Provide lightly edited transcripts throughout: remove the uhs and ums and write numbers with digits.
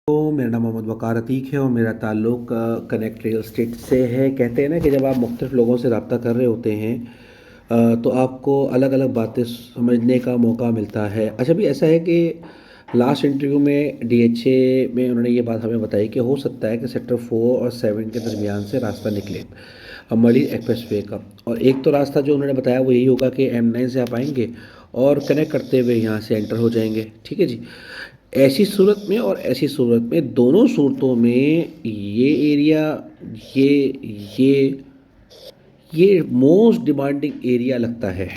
तो मेरा नाम मोहम्मद वक़ार अतीक है और मेरा ताल्लुक़ कनेक्ट रियल एस्टेट से है। कहते हैं ना कि जब आप मुख्तलिफ़ लोगों से रब्ता कर रहे होते हैं तो आपको अलग अलग बातें समझने का मौका मिलता है। अच्छा, भी ऐसा है कि लास्ट इंटरव्यू में डीएचए में उन्होंने ये बात हमें बताई कि हो सकता है कि सेक्टर 4 और 7 के दरमियान से रास्ता निकले मर्री एक्सप्रेसवे का। और एक तो रास्ता जो उन्होंने बताया वो यही होगा कि M9 से आप आएंगे और कनेक्ट करते हुए यहाँ से एंटर हो जाएंगे। ठीक है जी। ऐसी सूरत में और ऐसी सूरत में, दोनों सूरतों में ये एरिया, ये ये ये मोस्ट डिमांडिंग एरिया लगता है।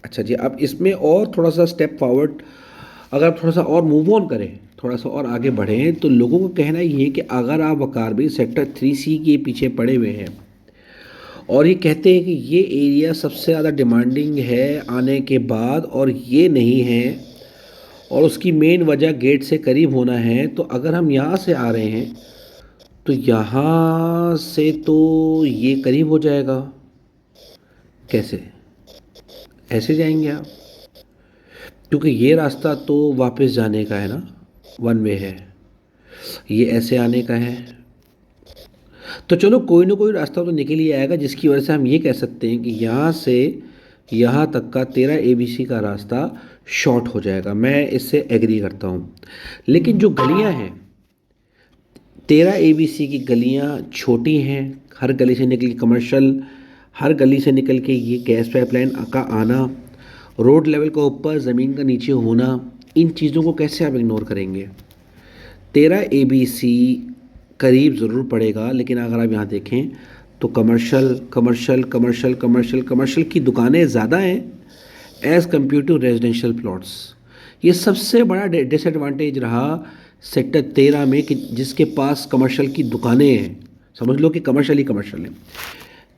अच्छा जी, अब इसमें और थोड़ा सा स्टेप फॉरवर्ड, अगर आप थोड़ा सा और मूव ऑन करें, थोड़ा सा और आगे बढ़ें, तो लोगों का कहना ये है कि अगर आप वकार भी सेक्टर 3C के पीछे पड़े हुए हैं और ये कहते हैं कि ये एरिया सबसे ज़्यादा डिमांडिंग है आने के बाद और ये नहीं है, और उसकी मेन वजह गेट से करीब होना है, तो अगर हम यहाँ से आ रहे हैं तो यहाँ से तो ये करीब हो जाएगा। कैसे? ऐसे जाएंगे आप, क्योंकि ये रास्ता तो वापस जाने का है ना, वन वे है, ये ऐसे आने का है। तो चलो, कोई ना कोई रास्ता तो निकल ही आएगा जिसकी वजह से हम ये कह सकते हैं कि यहाँ से यहाँ तक का 13 ABC का रास्ता शॉर्ट हो जाएगा। मैं इससे एग्री करता हूँ। लेकिन जो गलियाँ हैं, 13 ABC की गलियाँ छोटी हैं। हर गली से निकल के कमर्शियल, हर गली से निकल के ये गैस पाइपलाइन का आना, रोड लेवल का ऊपर ज़मीन का नीचे होना, इन चीज़ों को कैसे आप इग्नोर करेंगे? 13 ABC करीब ज़रूर पड़ेगा, लेकिन अगर आप यहाँ देखें तो commercial commercial commercial commercial commercial की दुकानें ज़्यादा हैं as compare to residential plots. ये सबसे बड़ा डिसएडवांटेज रहा सेक्टर 13 में कि जिसके पास कमर्शियल की दुकानें हैं, समझ लो कि कमर्शियल ही कमर्शियल है।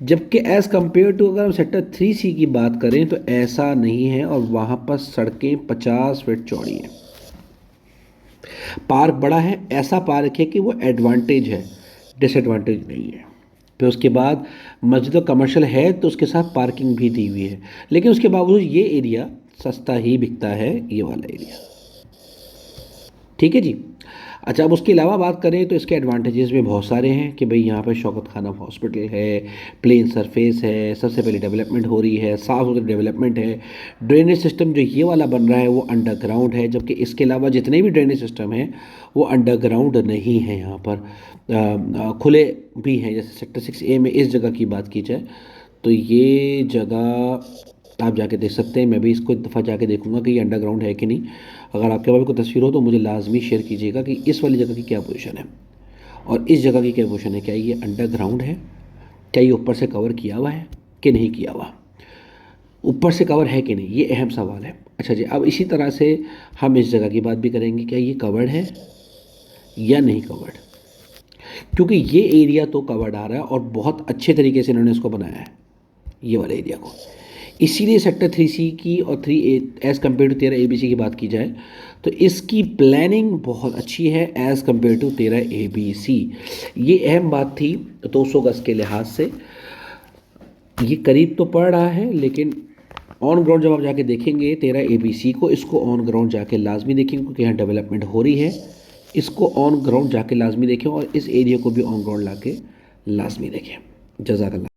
जबकि एज़ कम्पेयर टू अगर हम सेक्टर 3C की बात करें तो ऐसा नहीं है, और वहाँ पर सड़कें 50 फीट चौड़ी हैं, पार्क बड़ा है। ऐसा पार्क है कि वो एडवांटेज है, डिसएडवांटेज नहीं है। फिर उसके बाद मस्जिद और कमर्शियल है तो उसके साथ पार्किंग भी दी हुई है, लेकिन उसके बावजूद ये एरिया सस्ता ही बिकता है, ये वाला एरिया। ठीक है जी। अच्छा, अब उसके अलावा बात करें तो इसके एडवांटेजेस भी बहुत सारे हैं कि भाई यहाँ पर शौकत खाना हॉस्पिटल है, प्लेन सरफेस है, सबसे पहले डेवलपमेंट हो रही है, साफ़ सुथरी डेवलपमेंट है। ड्रेनेज सिस्टम जो ये वाला बन रहा है वो अंडरग्राउंड है, जबकि इसके अलावा जितने भी ड्रेनेज सिस्टम हैं वो अंडरग्राउंड नहीं है। यहाँ पर खुले भी हैं। जैसे सेक्टर 6A में इस जगह की बात की जाए तो ये जगह आप जाके देख सकते हैं। मैं भी इसको एक दफ़ा जाके देखूंगा कि ये अंडरग्राउंड है कि नहीं। अगर आपके पास कोई तस्वीर हो तो मुझे लाजमी शेयर कीजिएगा कि इस वाली जगह की क्या पोजीशन है और इस जगह की क्या पोजीशन है। क्या ये अंडरग्राउंड है? क्या ये ऊपर से कवर किया हुआ है कि नहीं किया हुआ? ऊपर से कवर है कि नहीं, ये अहम सवाल है। अच्छा जी, अब इसी तरह से हम इस जगह की बात भी करेंगे, क्या ये कवर्ड है या नहीं कवर्ड, क्योंकि ये एरिया तो कवर्ड आ रहा है और बहुत अच्छे तरीके से इन्होंने इसको बनाया है, ये वाले एरिया को। इसीलिए सेक्टर 3C की और 3A as compare to 13 ABC की बात की जाए तो इसकी प्लानिंग बहुत अच्छी है एज़ कम्पेयर टू 13 ABC। ये अहम बात थी 200 गज के लिहाज से। ये करीब तो पड़ रहा है, लेकिन ऑन ग्राउंड जब आप जाके देखेंगे 13 ABC को, इसको ऑन ग्राउंड जाके लाजमी देखेंगे क्योंकि यहाँ डेवलपमेंट हो रही है। इसको ऑन ग्राउंड जाके लाजमी देखें और इस एरिया को भी ऑन ग्राउंड ला के लाजमी देखें। जज़ाकल्लाह।